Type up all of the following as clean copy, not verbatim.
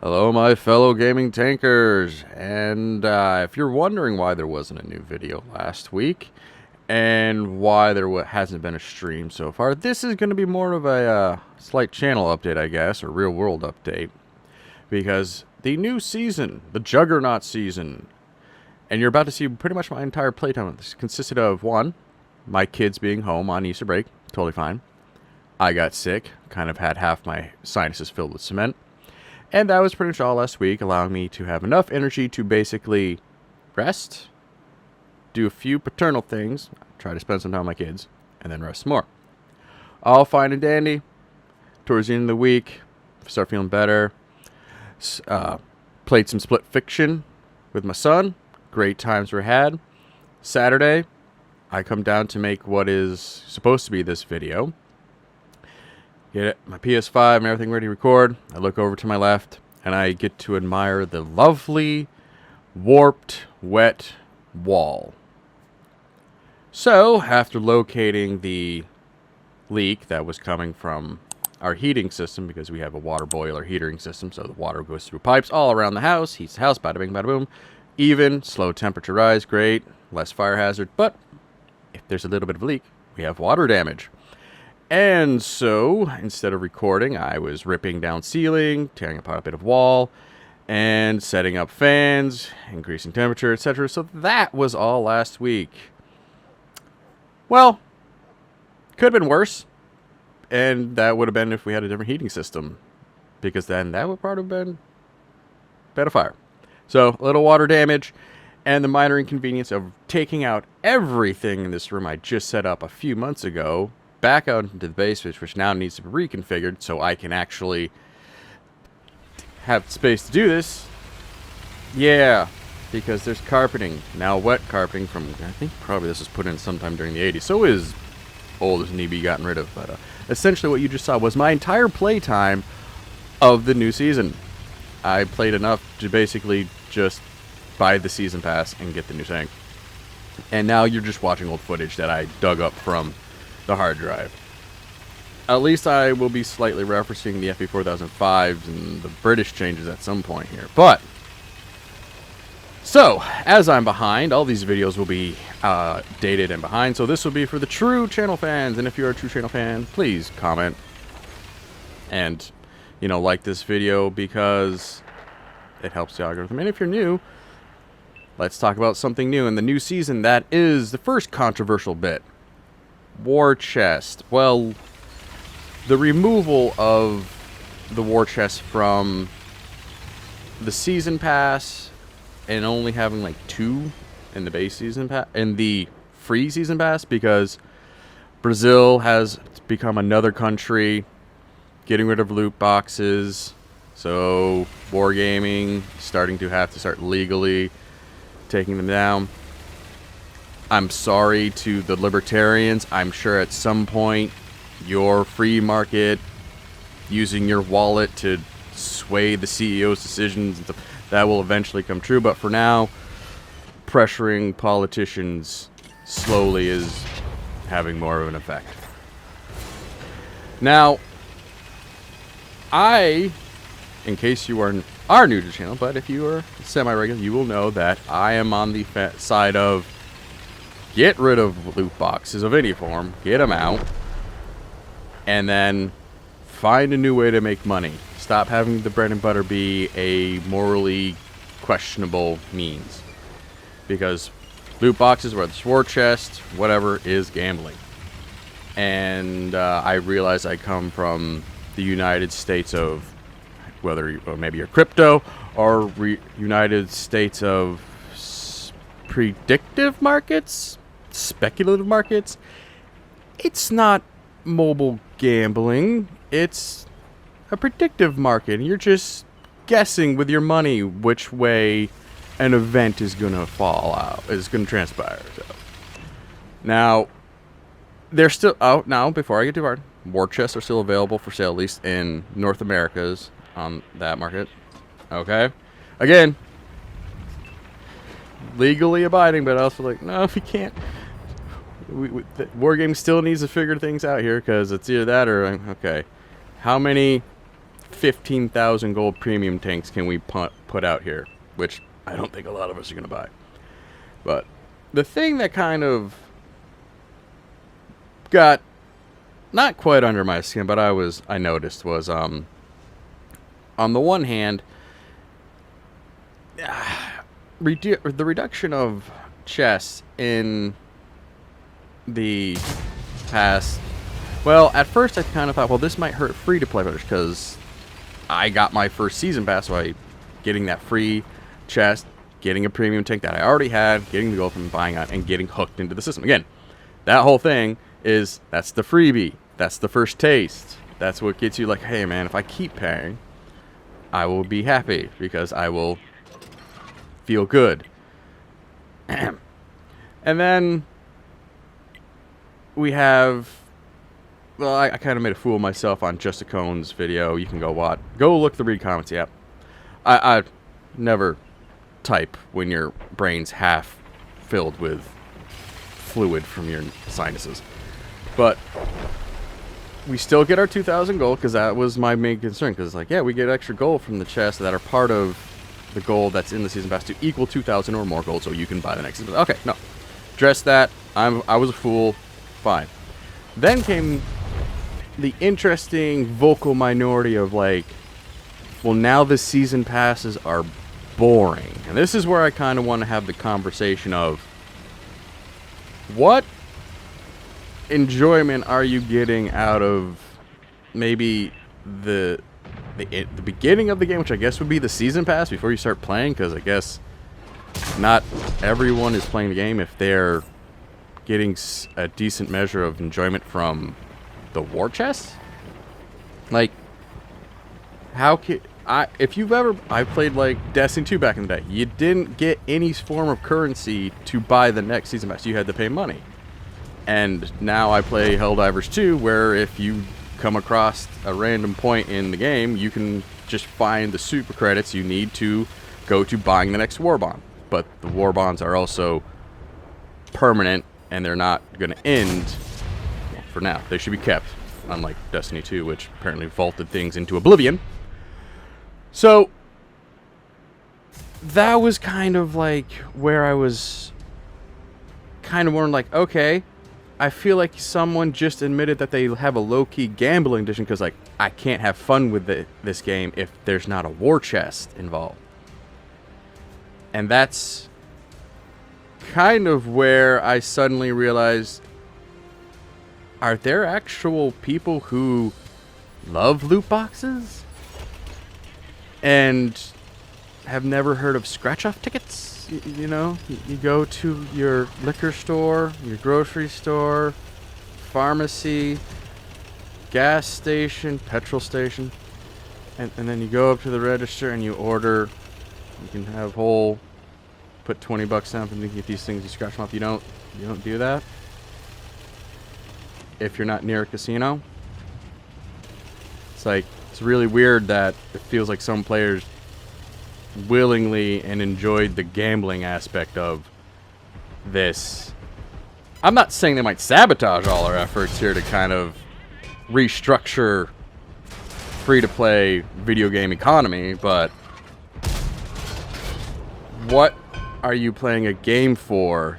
Hello, my fellow gaming tankers, and if you're wondering why there wasn't a new video last week, and why there hasn't been a stream so far, this is going to be more of a slight channel update, I guess, or real-world update, because the new season, the Juggernaut season, and you're about to see pretty much my entire playtime. This consisted of, one, my kids being home on Easter break, totally fine. I got sick, kind of had half my sinuses filled with cement. And that was pretty much all last week, allowing me to have enough energy to basically rest, do a few paternal things, try to spend some time with my kids, and then rest some more. All fine and dandy. Towards the end of the week, start feeling better. Played some Split Fiction with my son. Great times were had. Saturday, I come down to make what is supposed to be this video. Get it, my PS5 and everything ready to record. I look over to my left, and I get to admire the lovely, warped, wet wall. So, after locating the leak that was coming from our heating system, because we have a water boiler heating system, so the water goes through pipes all around the house, heats the house, bada bing, bada boom. Even, slow temperature rise, great, less fire hazard, but if there's a little bit of a leak, we have water damage. And so, instead of recording, I was ripping down ceiling, tearing apart a bit of wall, and setting up fans, increasing temperature, etc. So that was all last week. Well, could have been worse. And that would have been if we had a different heating system. Because then that would probably have been a fire. So, a little water damage, and the minor inconvenience of taking out everything in this room I just set up a few months ago, back out into the basement, which now needs to be reconfigured so I can actually have space to do this. Yeah, because there's carpeting, now wet carpeting from, I think probably this was put in sometime during the 80s, so it is old as need be gotten rid of, but essentially what you just saw was my entire playtime of the new season. I played enough to basically just buy the season pass and get the new tank. And now you're just watching old footage that I dug up from the hard drive. At least I will be slightly referencing the FE4005s and the British changes at some point here. But, so, as I'm behind, all these videos will be dated and behind, so this will be for the true channel fans, and if you're a true channel fan, please comment and, like this video because it helps the algorithm. And if you're new, let's talk about something new in the new season. That is the first controversial bit. War chest. Well, the removal of the war chest from the season pass and only having like 2 in the base season pass, in the free season pass, because Brazil has become another country getting rid of loot boxes, so wargaming starting to have to start legally taking them down. I'm sorry to the libertarians. I'm sure at some point your free market, using your wallet to sway the CEO's decisions and stuff, that will eventually come true. But for now, pressuring politicians slowly is having more of an effect. Now, in case you are new to the channel, but if you are semi-regular, you will know that I am on the side of get rid of loot boxes of any form, get them out, and then find a new way to make money. Stop having the bread and butter be a morally questionable means. Because loot boxes, whether it's war chest, whatever, is gambling. And I realize I come from the United States of, maybe you're crypto, or United States of predictive markets? Speculative markets. It's not mobile gambling, it's a predictive market. You're just guessing with your money which way an event is gonna fall out, is gonna transpire. So now they're still out. Now, before I get too far, war chests are still available for sale, at least in North America's on that market. Okay, again, legally abiding, but also like, no, we can't. Wargaming still needs to figure things out here, because it's either that or, okay, how many 15,000 gold premium tanks can we put out here? Which I don't think a lot of us are going to buy. But the thing that kind of got not quite under my skin, but I noticed was on the one hand, the reduction of chests in the past. Well, at first I kind of thought, well, this might hurt free-to-play players because I got my first season pass by getting that free chest, getting a premium tank that I already had, getting the gold from buying out, and getting hooked into the system. Again, that whole thing that's the freebie. That's the first taste. That's what gets you like, hey man, if I keep paying, I will be happy because I will feel good. And then we have, well, I kind of made a fool of myself on Just a Cone's video. You can go look the read comments. Yeah, I never type when your brain's half filled with fluid from your sinuses. But we still get our 2,000 gold because that was my main concern. Because like, yeah, we get extra gold from the chests that are part of the gold that's in the season pass to equal 2,000 or more gold, so you can buy the next season. Okay, no, address that. I was a fool. Fine. Then came the interesting vocal minority of like, well, now the season passes are boring. And this is where I kind of want to have the conversation of what enjoyment are you getting out of maybe the beginning of the game, which I guess would be the season pass before you start playing, because I guess not everyone is playing the game if they're getting a decent measure of enjoyment from the war chest. Like, how can if you've ever, I played like Destiny 2 back in the day, you didn't get any form of currency to buy the next season pass. You had to pay money. And now I play Helldivers 2, where if you come across a random point in the game, you can just find the super credits you need to go to buying the next war bond. But the war bonds are also permanent, and they're not going to end, well, for now. They should be kept, unlike Destiny 2, which apparently vaulted things into oblivion. So that was kind of like where I was kind of more like, okay, I feel like someone just admitted that they have a low-key gambling addiction because, like, I can't have fun with this game if there's not a war chest involved. And that's kind of where I suddenly realized, are there actual people who love loot boxes and have never heard of scratch-off tickets? You know, you go to your liquor store, your grocery store, pharmacy, gas station, petrol station, and then you go up to the register and you order. You can have put 20 bucks down and you get these things, you scratch them off. You don't do that if you're not near a casino. It's really weird that it feels like some players willingly and enjoyed the gambling aspect of this. I'm not saying they might sabotage all our efforts here to kind of restructure free-to-play video game economy, but what are you playing a game for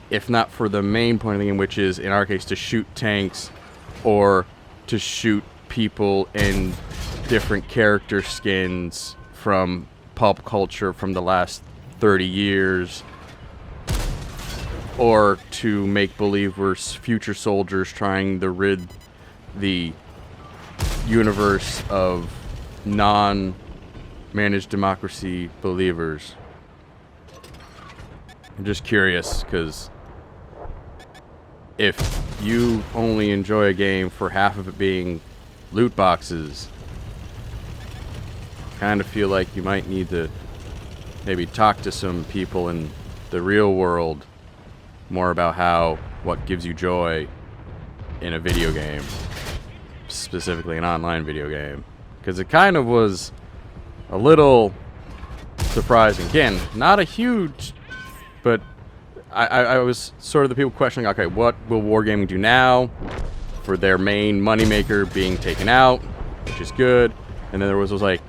if not for the main point of the game, which is, in our case, to shoot tanks or to shoot people in different character skins from pop culture from the last 30 years, or to make believe we're future soldiers trying to rid the universe of non-managed democracy believers. I'm just curious, because if you only enjoy a game for half of it being loot boxes, kind of feel like you might need to maybe talk to some people in the real world more about what gives you joy in a video game, specifically an online video game, because it kind of was a little surprising. Again, not a huge, but I was sort of the people questioning, okay, what will Wargaming do now for their main moneymaker being taken out, which is good. And then there was like,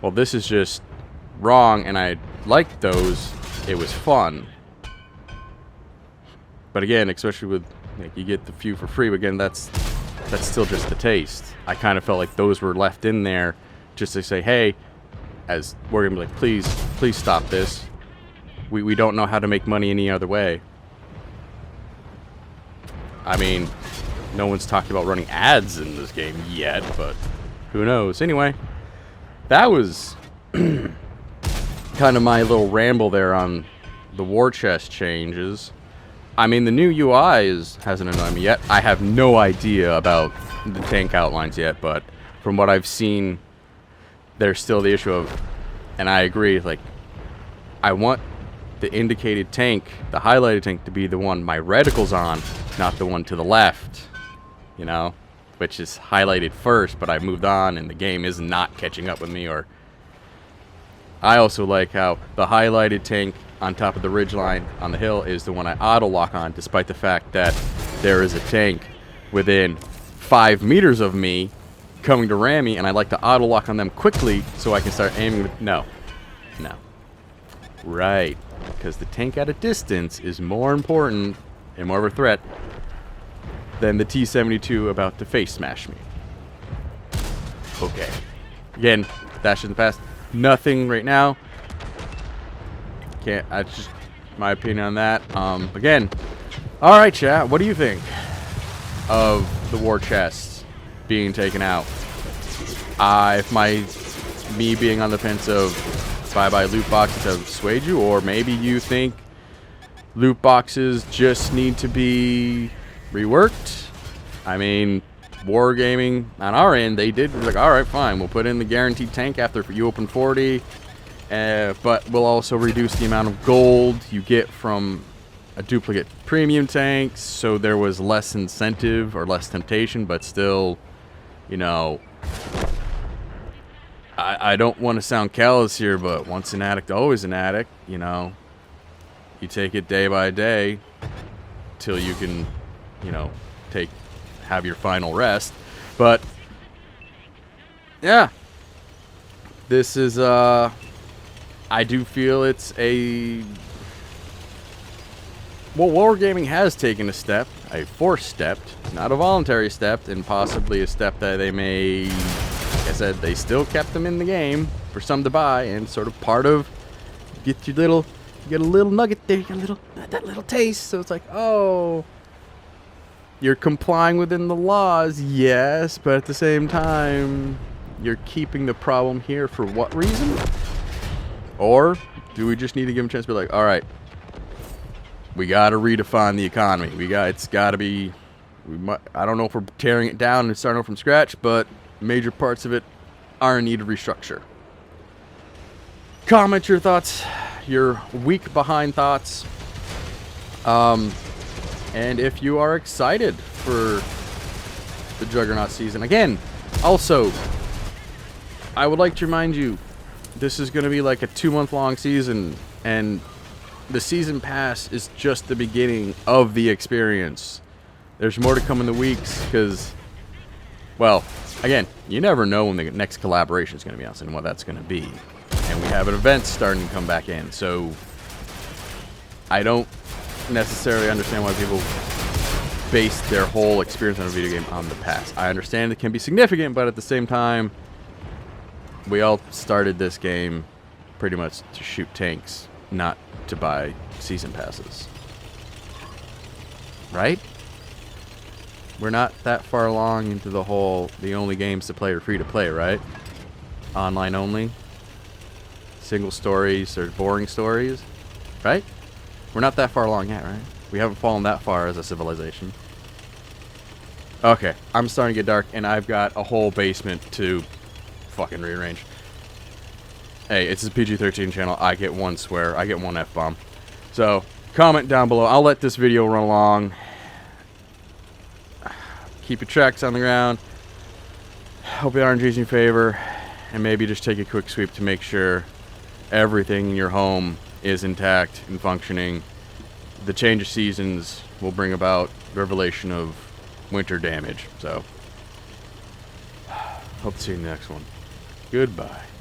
well, this is just wrong, and I liked those. It was fun. But again, especially with, like, you get the few for free, but again, that's still just the taste. I kind of felt like those were left in there just to say, hey, as we're going to be like, please stop this. We don't know how to make money any other way. I mean, no one's talking about running ads in this game yet, but who knows. Anyway, that was kind of my little ramble there on the war chest changes. I mean, the new UI hasn't annoyed me yet. I have no idea about the tank outlines yet, but from what I've seen, there's still the issue of, and I agree, like, I want the indicated tank, the highlighted tank, to be the one my reticle's on, not the one to the left, you know, which is highlighted first, but I moved on and the game is not catching up with me. Or I also like how the highlighted tank on top of the ridgeline on the hill is the one I auto lock on, despite the fact that there is a tank within 5 meters of me coming to ram me, and I like to auto lock on them quickly so I can start aiming with, no. Right, because the tank at a distance is more important and more of a threat than the T-72 about to face smash me. Okay. Again, that's in the past. Nothing right now. That's just my opinion on that. Again, all right, chat. What do you think of the war chests being taken out? If me being on the fence of bye-bye loot boxes have swayed you, or maybe you think loot boxes just need to be reworked. I mean, Wargaming on our end, they did like, all right, fine, we'll put in the guaranteed tank after you open 40, but we'll also reduce the amount of gold you get from a duplicate premium tank, so there was less incentive or less temptation, but still, you know, I don't want to sound callous here, but once an addict, always an addict, you know. You take it day by day till you can, you know, have your final rest. But yeah, this is I do feel it's a, well, Wargaming has taken a step, a forced step, not a voluntary step, and possibly a step that they may, like I said, they still kept them in the game for some to buy, and sort of part of, you get a little nugget there, you get that little taste, so it's like, oh, you're complying within the laws, yes, but at the same time, you're keeping the problem here for what reason? Or do we just need to give them a chance to be like, all right, we got to redefine the economy. It's got to be, I don't know if we're tearing it down and starting over from scratch, but major parts of it are in need of restructure. Comment your thoughts, your week behind thoughts. And if you are excited for the Juggernaut season. Again, also, I would like to remind you, this is going to be like a 2-month-long season, and the season pass is just the beginning of the experience. There's more to come in the weeks, because, well, again, you never know when the next collaboration is going to be announced and what that's going to be. And we have an event starting to come back in, so I don't necessarily understand why people base their whole experience on a video game on the past. I understand it can be significant, but at the same time, we all started this game pretty much to shoot tanks, not to buy season passes. Right? We're not that far along into the only games to play are free to play, right? Online only. Single stories or boring stories, right? We're not that far along yet, right? We haven't fallen that far as a civilization. Okay, I'm starting to get dark, and I've got a whole basement to fucking rearrange. Hey, it's a PG-13 channel. I get one swear. I get one F-bomb. So, comment down below. I'll let this video run along. Keep your tracks on the ground. Hope the RNG's in your favor. And maybe just take a quick sweep to make sure everything in your home is intact and functioning. The change of seasons will bring about revelation of winter damage. So, hope to see you in the next one. Goodbye.